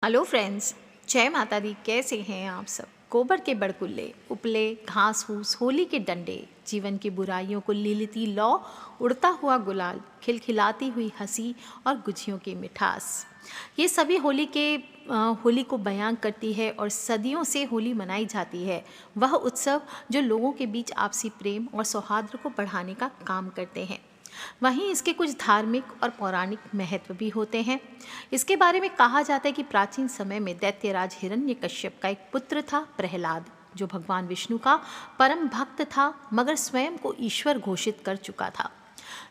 Hello friends, जय माता दी। कैसे हैं आप सब? गोबर के बड़कुल्ले, उपले, घास फूस, होली के डंडे, जीवन की बुराइयों को लीलती लौ, उड़ता हुआ गुलाल, खिलखिलाती हुई हंसी और गुझियों की मिठास, ये सभी होली को बयां करती है और सदियों से होली मनाई जाती है। वह उत्सव जो लोगों के बीच आपसी प्रेम और सौहार्द को बढ़ाने का काम करते हैं। वहीं इसके कुछ धार्मिक और पौराणिक महत्व भी होते हैं। इसके बारे में कहा जाता है कि प्राचीन समय में दैत्यराज हिरण्यकश्यप का एक पुत्र था, प्रहलाद, जो भगवान विष्णु का परम भक्त था, मगर स्वयं को ईश्वर घोषित कर चुका था।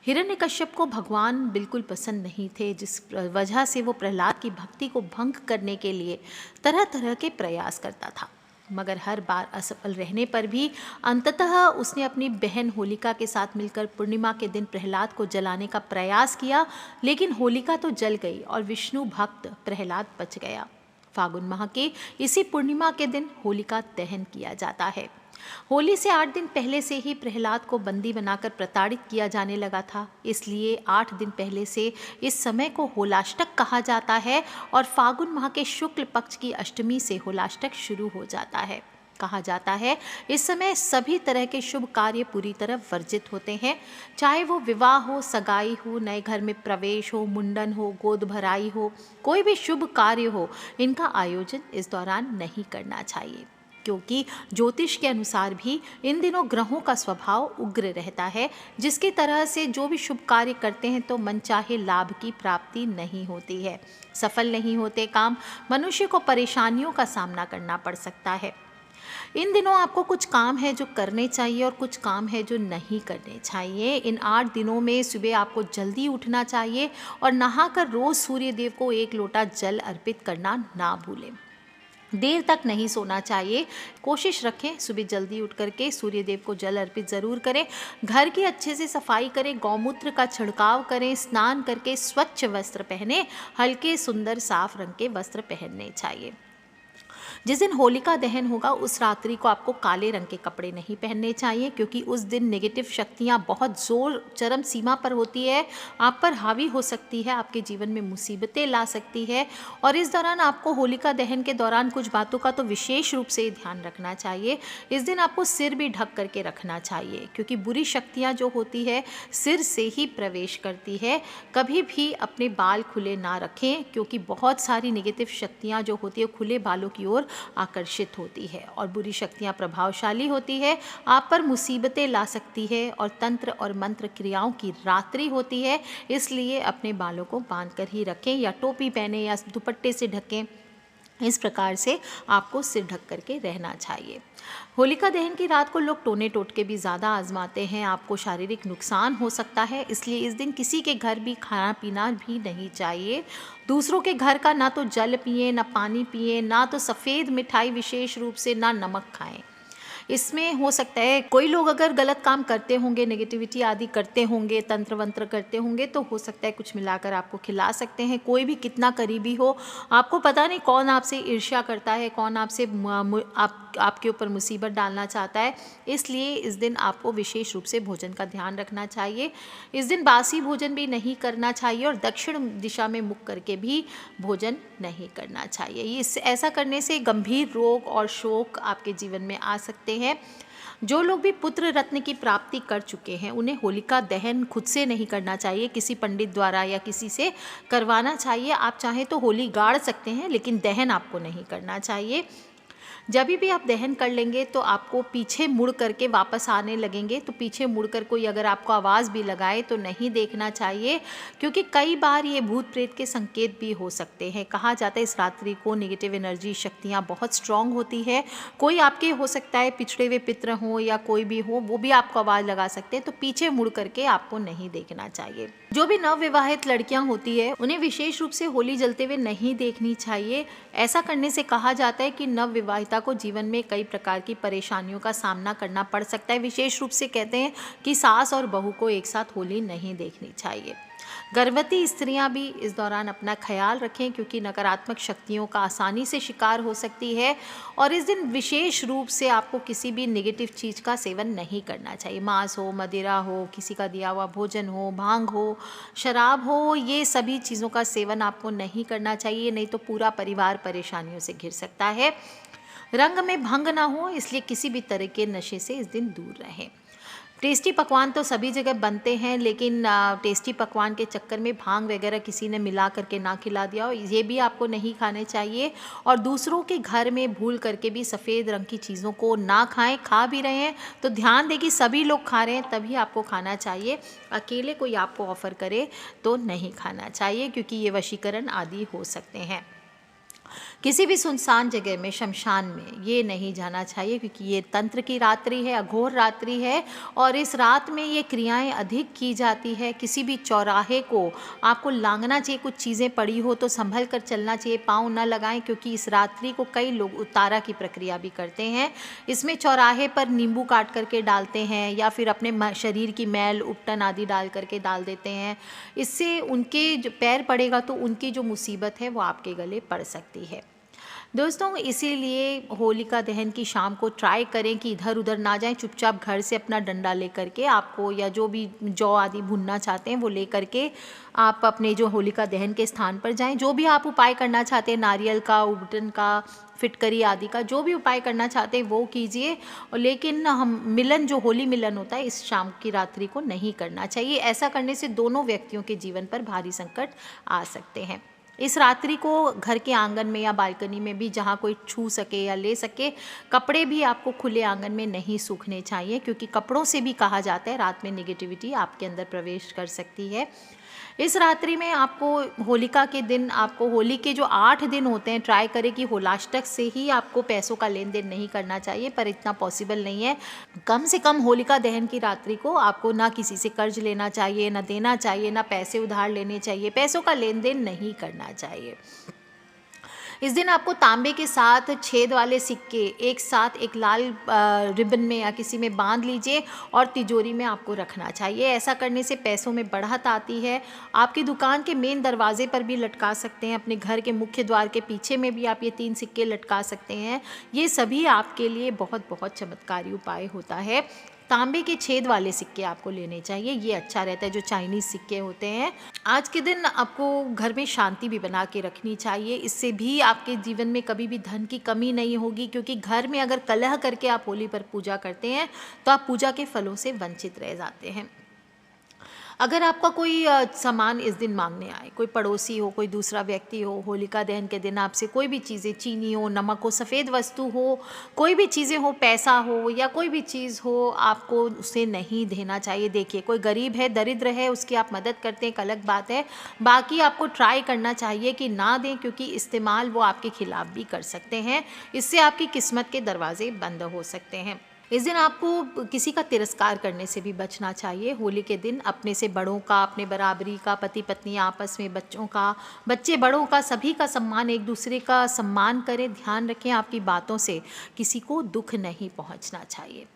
हिरण्यकश्यप को भगवान बिल्कुल पसंद नहीं थे, जिस वजह से वो प्रहलाद की भक्ति को भंग करने के लिए तरह तरह के प्रयास करता था। मगर हर बार असफल रहने पर भी अंततः उसने अपनी बहन होलिका के साथ मिलकर पूर्णिमा के दिन प्रहलाद को जलाने का प्रयास किया, लेकिन होलिका तो जल गई और विष्णु भक्त प्रहलाद बच गया। फागुन माह के इसी पूर्णिमा के दिन होलिका दहन किया जाता है। होली से 8 दिन पहले से ही प्रहलाद को बंदी बनाकर प्रताड़ित किया जाने लगा था, इसलिए 8 दिन पहले से इस समय को होलाष्टक कहा जाता है और फागुन माह के शुक्ल पक्ष की अष्टमी से होलाष्टक शुरू हो जाता है। कहा जाता है इस समय सभी तरह के शुभ कार्य पूरी तरह वर्जित होते हैं, चाहे वो विवाह हो, सगाई हो, नए घर में प्रवेश हो, मुंडन हो, गोद भराई हो, कोई भी शुभ कार्य हो, इनका आयोजन इस दौरान नहीं करना चाहिए, क्योंकि ज्योतिष के अनुसार भी इन दिनों ग्रहों का स्वभाव उग्र रहता है, जिसकी तरह से जो भी शुभ कार्य करते हैं तो मनचाहे लाभ की प्राप्ति नहीं होती है, सफल नहीं होते काम, मनुष्य को परेशानियों का सामना करना पड़ सकता है। इन दिनों आपको कुछ काम है जो करने चाहिए और कुछ काम है जो नहीं करने चाहिए। इन 8 दिनों में सुबह आपको जल्दी उठना चाहिए और नहाकर रोज सूर्य देव को 1 लोटा जल अर्पित करना ना भूलें। देर तक नहीं सोना चाहिए, कोशिश रखें सुबह जल्दी उठ करके सूर्य देव को जल अर्पित ज़रूर करें। घर की अच्छे से सफाई करें, गौमूत्र का छिड़काव करें, स्नान करके स्वच्छ वस्त्र पहने, हल्के सुंदर साफ रंग के वस्त्र पहनने चाहिए। जिस दिन होलिका दहन होगा उस रात्रि को आपको काले रंग के कपड़े नहीं पहनने चाहिए, क्योंकि उस दिन नेगेटिव शक्तियाँ बहुत जोर चरम सीमा पर होती है, आप पर हावी हो सकती है, आपके जीवन में मुसीबतें ला सकती है। और इस दौरान आपको होलिका दहन के दौरान कुछ बातों का तो विशेष रूप से ध्यान रखना चाहिए। इस दिन आपको सिर भी ढक करके रखना चाहिए, क्योंकि बुरी शक्तियाँ जो होती है सिर से ही प्रवेश करती है। कभी भी अपने बाल खुले ना रखें, क्योंकि बहुत सारी नेगेटिव शक्तियाँ जो होती है खुले बालों की ओर आकर्षित होती है और बुरी शक्तियाँ प्रभावशाली होती है, आप पर मुसीबतें ला सकती है और तंत्र और मंत्र क्रियाओं की रात्रि होती है, इसलिए अपने बालों को बांध कर ही रखें या टोपी पहने या दुपट्टे से ढकें। इस प्रकार से आपको सिर ढक करके रहना चाहिए। होलिका दहन की रात को लोग टोने टोटके भी ज़्यादा आजमाते हैं, आपको शारीरिक नुकसान हो सकता है, इसलिए इस दिन किसी के घर भी खाना पीना भी नहीं चाहिए। दूसरों के घर का ना तो जल पिए, ना पानी पिए, ना तो सफ़ेद मिठाई विशेष रूप से, ना नमक खाएं। इसमें हो सकता है कोई लोग अगर गलत काम करते होंगे, नेगेटिविटी आदि करते होंगे, तंत्र वंत्र करते होंगे, तो हो सकता है कुछ मिलाकर आपको खिला सकते हैं। कोई भी कितना करीबी हो, आपको पता नहीं कौन आपसे ईर्ष्या करता है, कौन आपसे आपके ऊपर मुसीबत डालना चाहता है, इसलिए इस दिन आपको विशेष रूप से भोजन का ध्यान रखना चाहिए। इस दिन बासी भोजन भी नहीं करना चाहिए और दक्षिण दिशा में मुख करके भी भोजन नहीं करना चाहिए। ऐसा करने से गंभीर रोग और शोक आपके जीवन में आ सकते हैं। जो लोग भी पुत्र रत्न की प्राप्ति कर चुके हैं उन्हें होलिका दहन खुद से नहीं करना चाहिए, किसी पंडित द्वारा या किसी से करवाना चाहिए। आप चाहें तो होली गाड़ सकते हैं, लेकिन दहन आपको नहीं करना चाहिए। जब भी आप दहन कर लेंगे तो आपको पीछे मुड़ करके वापस आने लगेंगे, तो पीछे मुड़कर कोई अगर आपको आवाज़ भी लगाए तो नहीं देखना चाहिए, क्योंकि कई बार ये भूत प्रेत के संकेत भी हो सकते हैं। कहा जाता है इस रात्रि को नेगेटिव एनर्जी शक्तियाँ बहुत स्ट्रांग होती है, कोई आपके हो सकता है पिछड़े हुए पितर हों या कोई भी हो, वो भी आपको आवाज़ लगा सकते हैं, तो पीछे मुड़ करके आपको नहीं देखना चाहिए। जो भी नवविवाहित लड़कियां होती है उन्हें विशेष रूप से होली जलते हुए नहीं देखनी चाहिए। ऐसा करने से कहा जाता है कि नवविवाहिता को जीवन में कई प्रकार की परेशानियों का सामना करना पड़ सकता है। विशेष रूप से कहते हैं कि सास और बहू को एक साथ होली नहीं देखनी चाहिए। गर्भवती स्त्रियां भी इस दौरान अपना ख्याल रखें क्योंकि नकारात्मक शक्तियों का आसानी से शिकार हो सकती है। और इस दिन विशेष रूप से आपको किसी भी नेगेटिव चीज़ का सेवन नहीं करना चाहिए। मांस हो, मदिरा हो, किसी का दिया हुआ भोजन हो, भांग हो, शराब हो, ये सभी चीज़ों का सेवन आपको नहीं करना चाहिए, नहीं तो पूरा परिवार परेशानियों से घिर सकता है। रंग में भंग ना हो, इसलिए किसी भी तरह के नशे से इस दिन दूर रहें। टेस्टी पकवान तो सभी जगह बनते हैं, लेकिन टेस्टी पकवान के चक्कर में भांग वगैरह किसी ने मिला करके ना खिला दिया हो, ये भी आपको नहीं खाने चाहिए। और दूसरों के घर में भूल करके भी सफ़ेद रंग की चीज़ों को ना खाएं। खा भी रहे हैं तो ध्यान दें कि सभी लोग खा रहे हैं तभी आपको खाना चाहिए। अकेले कोई आपको ऑफ़र करे तो नहीं खाना चाहिए क्योंकि ये वशीकरण आदि हो सकते हैं। किसी भी सुनसान जगह में, शमशान में ये नहीं जाना चाहिए क्योंकि ये तंत्र की रात्रि है, अघोर रात्रि है और इस रात में ये क्रियाएं अधिक की जाती है। किसी भी चौराहे को आपको लांघना चाहिए, कुछ चीज़ें पड़ी हो तो संभल कर चलना चाहिए, पाँव न लगाएं क्योंकि इस रात्रि को कई लोग उतारा की प्रक्रिया भी करते हैं। इसमें चौराहे पर नींबू काट करके डालते हैं या फिर अपने शरीर की मैल उपटन आदि डाल करके डाल देते हैं। इससे उनके जो पैर पड़ेगा तो उनकी जो मुसीबत है वो आपके गले पड़ सकती है। दोस्तों, इसीलिए होलिका दहन की शाम को ट्राई करें कि इधर उधर ना जाएं, चुपचाप घर से अपना डंडा लेकर के आपको या जो भी जौ आदि भुनना चाहते हैं वो ले करके आप अपने जो होलिका दहन के स्थान पर जाएं। जो भी आप उपाय करना चाहते हैं, नारियल का, उबटन का, फिटकरी आदि का, जो भी उपाय करना चाहते हैं वो कीजिए। लेकिन हम मिलन, जो होली मिलन होता है, इस शाम की रात्रि को नहीं करना चाहिए। ऐसा करने से दोनों व्यक्तियों के जीवन पर भारी संकट आ सकते हैं। इस रात्रि को घर के आंगन में या बालकनी में भी, जहाँ कोई छू सके या ले सके, कपड़े भी आपको खुले आंगन में नहीं सूखने चाहिए क्योंकि कपड़ों से भी कहा जाता है रात में नेगेटिविटी आपके अंदर प्रवेश कर सकती है। इस रात्रि में आपको होलिका के दिन, आपको होली के जो 8 दिन होते हैं, ट्राई करें कि होलाष्टक से ही आपको पैसों का लेन देन नहीं करना चाहिए, पर इतना पॉसिबल नहीं है। कम से कम होलिका दहन की रात्रि को आपको ना किसी से कर्ज लेना चाहिए, ना देना चाहिए, ना पैसे उधार लेने चाहिए, पैसों का लेन देन नहीं करना चाहिए। इस दिन आपको तांबे के साथ छेद वाले सिक्के एक साथ एक लाल रिबन में या किसी में बांध लीजिए और तिजोरी में आपको रखना चाहिए। ऐसा करने से पैसों में बढ़त आती है। आपकी दुकान के मेन दरवाजे पर भी लटका सकते हैं, अपने घर के मुख्य द्वार के पीछे में भी आप ये 3 सिक्के लटका सकते हैं। ये सभी आपके लिए बहुत बहुत चमत्कारी उपाय होता है। तांबे के छेद वाले सिक्के आपको लेने चाहिए, ये अच्छा रहता है, जो चाइनीज़ सिक्के होते हैं। आज के दिन आपको घर में शांति भी बना के रखनी चाहिए, इससे भी आपके जीवन में कभी भी धन की कमी नहीं होगी क्योंकि घर में अगर कलह करके आप होली पर पूजा करते हैं तो आप पूजा के फलों से वंचित रह जाते हैं। अगर आपका कोई सामान इस दिन मांगने आए, कोई पड़ोसी हो, कोई दूसरा व्यक्ति हो, होलिका दहन के दिन आपसे कोई भी चीज़ें, चीनी हो, नमक हो, सफ़ेद वस्तु हो, कोई भी चीज़ें हो, पैसा हो या कोई भी चीज़ हो, आपको उसे नहीं देना चाहिए। देखिए, कोई गरीब है, दरिद्र है, उसकी आप मदद करते हैं, एक अलग बात है। बाकी आपको ट्राई करना चाहिए कि ना दें क्योंकि इस्तेमाल वो आपके खिलाफ भी कर सकते हैं। इससे आपकी किस्मत के दरवाजे बंद हो सकते हैं। इस दिन आपको किसी का तिरस्कार करने से भी बचना चाहिए। होली के दिन अपने से बड़ों का, अपने बराबरी का, पति पत्नी आपस में, बच्चों का, बच्चे बड़ों का, सभी का सम्मान, एक दूसरे का सम्मान करें। ध्यान रखें आपकी बातों से किसी को दुख नहीं पहुंचना चाहिए।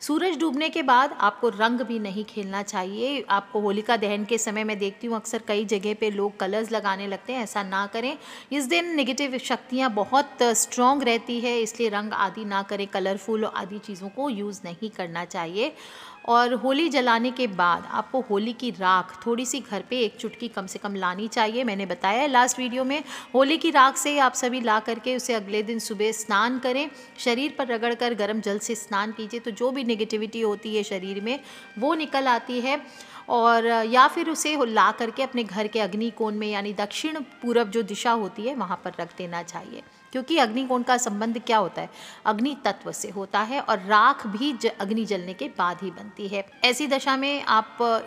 सूरज डूबने के बाद आपको रंग भी नहीं खेलना चाहिए। आपको होलिका दहन के समय मैं देखती हूँ अक्सर कई जगह पे लोग कलर्स लगाने लगते हैं, ऐसा ना करें। इस दिन नेगेटिव शक्तियाँ बहुत स्ट्रॉन्ग रहती है, इसलिए रंग आदि ना करें, कलरफुल आदि चीज़ों को यूज़ नहीं करना चाहिए। और होली जलाने के बाद आपको होली की राख थोड़ी सी घर पे एक चुटकी कम से कम लानी चाहिए। मैंने बताया है लास्ट वीडियो में, होली की राख से आप सभी ला करके उसे अगले दिन सुबह स्नान करें, शरीर पर रगड़ कर गर्म जल से स्नान कीजिए तो जो भी नेगेटिविटी होती है शरीर में वो निकल आती है। और या फिर उसे ला करके अपने घर के अग्निकोण में, यानी दक्षिण पूरब जो दिशा होती है वहाँ पर रख देना चाहिए क्योंकि अग्निकोण का संबंध क्या होता है, अग्नि तत्व से होता है और राख भी अग्नि जलने के बाद ही बनती है। ऐसी दशा में आप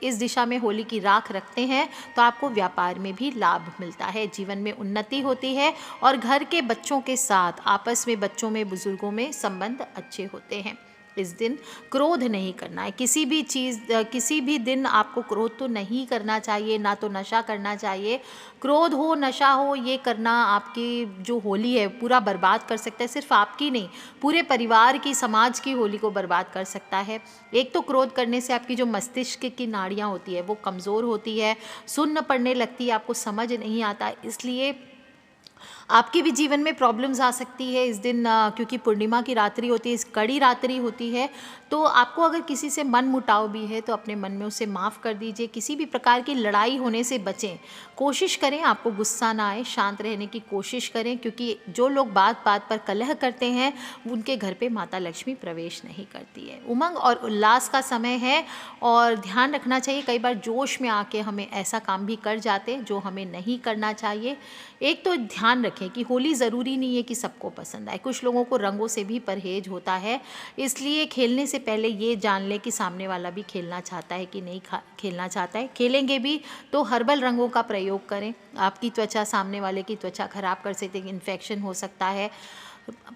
इस दिशा में होली की राख रखते हैं तो आपको व्यापार में भी लाभ मिलता है, जीवन में उन्नति होती है और घर के बच्चों के साथ आपस में, बच्चों में, बुजुर्गों में संबंध अच्छे होते हैं। इस दिन क्रोध नहीं करना है, किसी भी चीज़ किसी भी दिन आपको क्रोध तो नहीं करना चाहिए, ना तो नशा करना चाहिए। क्रोध हो, नशा हो, ये करना आपकी जो होली है पूरा बर्बाद कर सकता है, सिर्फ आपकी नहीं पूरे परिवार की, समाज की होली को बर्बाद कर सकता है। एक तो क्रोध करने से आपकी जो मस्तिष्क की नाड़ियाँ होती है वो कमज़ोर होती है, सुन्न पड़ने लगती है, आपको समझ नहीं आता, इसलिए आपके भी जीवन में प्रॉब्लम्स आ सकती है इस दिन, क्योंकि पूर्णिमा की रात्रि होती है, इस कड़ी रात्रि होती है। तो आपको अगर किसी से मन मुटाव भी है तो अपने मन में उसे माफ़ कर दीजिए, किसी भी प्रकार की लड़ाई होने से बचें। कोशिश करें आपको गुस्सा ना आए, शांत रहने की कोशिश करें, क्योंकि जो लोग बात बात पर कलह करते हैं उनके घर पे माता लक्ष्मी प्रवेश नहीं करती है। उमंग और उल्लास का समय है और ध्यान रखना चाहिए, कई बार जोश में आके हमें ऐसा काम भी कर जाते जो हमें नहीं करना चाहिए। एक तो ध्यान रखें कि होली ज़रूरी नहीं है कि सबको पसंद आए, कुछ लोगों को रंगों से भी परहेज होता है, इसलिए खेलने से पहले ये जान लें कि सामने वाला भी खेलना चाहता है कि नहीं खेलना चाहता है। खेलेंगे भी तो हर्बल रंगों का प्रयोग करें, आपकी त्वचा सामने वाले की त्वचा खराब कर सकते हैं, इन्फेक्शन हो सकता है।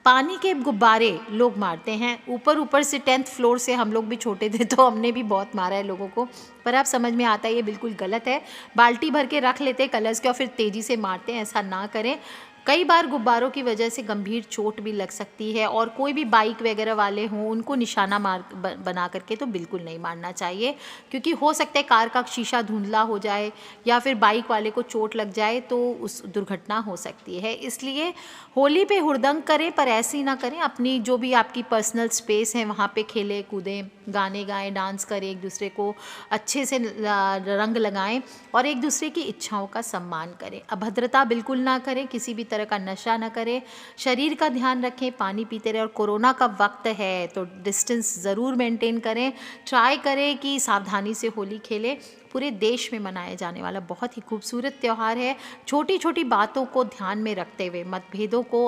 पानी के गुब्बारे लोग मारते हैं, ऊपर ऊपर से 10th फ्लोर से, हम लोग भी छोटे थे तो हमने भी बहुत मारा है लोगों को, पर अब समझ में आता है ये बिल्कुल गलत है। बाल्टी भर के रख लेते हैं कलर्स के और फिर तेज़ी से मारते हैं, ऐसा ना करें। कई बार गुब्बारों की वजह से गंभीर चोट भी लग सकती है, और कोई भी बाइक वगैरह वाले हों उनको निशाना बना करके तो बिल्कुल नहीं मारना चाहिए, क्योंकि हो सकता है कार का शीशा धुंधला हो जाए या फिर बाइक वाले को चोट लग जाए तो उस दुर्घटना हो सकती है। इसलिए होली पे हुड़दंग करें, पर ऐसी ना करें, अपनी जो भी आपकी पर्सनल स्पेस है वहाँ पे खेलें कूदें, गाने गाएं, डांस करें, एक दूसरे को अच्छे से रंग लगाएं और एक दूसरे की इच्छाओं का सम्मान करें। अभद्रता बिल्कुल ना करें, किसी भी तरह का नशा ना करें, शरीर का ध्यान रखें, पानी पीते रहें, और कोरोना का वक्त है तो डिस्टेंस ज़रूर मेंटेन करें। ट्राई करें कि सावधानी से होली खेलें। पूरे देश में मनाया जाने वाला बहुत ही खूबसूरत त्यौहार है। छोटी छोटी बातों को ध्यान में रखते हुए,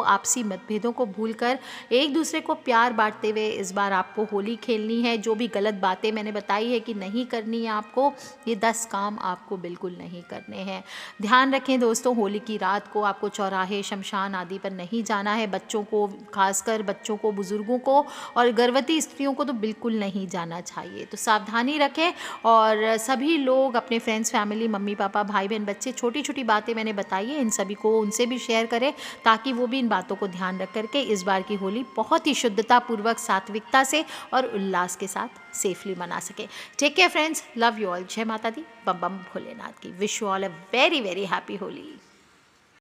आपसी मतभेदों को भूलकर एक दूसरे को प्यार बांटते हुए इस बार आपको होली खेलनी है। जो भी गलत बातें मैंने बताई है कि नहीं करनी है आपको, ये 10 काम आपको बिल्कुल नहीं करने हैं। ध्यान रखें दोस्तों, होली की रात को आपको चौराहे, शमशान आदि पर नहीं जाना है। बच्चों को, खासकर बच्चों को, बुजुर्गों को और गर्भवती स्त्रियों को तो बिल्कुल नहीं जाना चाहिए। तो सावधानी रखें, और सभी लोग अपने फ्रेंड्स, फैमिली, मम्मी पापा, भाई बहन, बच्चे, छोटी छोटी बातें मैंने बताई है इन सभी को उनसे भी शेयर करें, ताकि वो भी इन बातों को ध्यान रख करके इस बार की होली बहुत ही शुद्धता पूर्वक, सात्विकता से और उल्लास के साथ सेफली मना सके। Take care friends, love you all, जय माता दी, बम बम भोलेनाथ की। Wish you all a very very happy Holi.